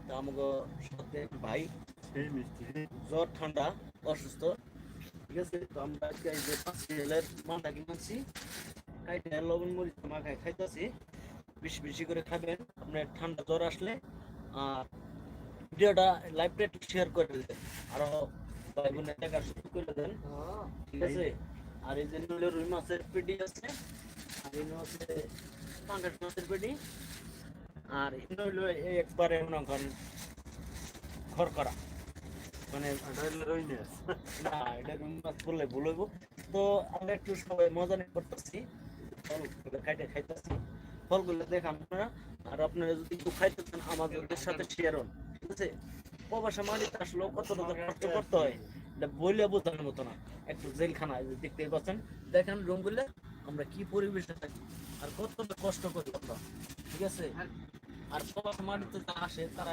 তো আমাকে সাথে এক ভাই জ্বর ঠান্ডা অসুস্থ, ঠিক আছে। তো আমরা আজকে এই যে 5 কেজির মালটা কিনছি, কাইটে লবণ মরিচ মাখায় খাইতেছি। বেশি বেশি করে খাবেন আপনার ঠান্ডা জ্বর আসলে। আর ভিডিওটা লাইভটা একটু শেয়ার করে দেন, আরো ভাই বোনের টাকা শুরু করে দেন, ঠিক আছে। আর এই যে নইলে রুই মাছের পেটি আছে, আর এই আছে পাঙ্গাস মাছের পেটি, আর এই হইলো এই একবারে মনে করেন খড়কড়া, মানে না এটা রুই মাছ বললে ভুল হইব। তো আমরা একটু সবাই মজা নিয়ে করতেছি, ফলগুলো খাইতে খাইতেছি, ফলগুলো দেখান আপনারা। আর আপনারা যদি একটু খাইতে চান আমাদের সাথে শেয়ার হন, ঠিক আছে। প্রবাসা মাটিতে আসলে কতটা যে কষ্ট করতে হয় এটা বইলে বোঝানোর মতো না। একটু জেলখানা দেখতে পাচ্ছেন, দেখেন রুমগুলো আমরা কি পরিবেশে থাকি আর কতটা কষ্ট করি আমরা, ঠিক আছে। আর প্রবাসা মাটিতে যারা আসে তারা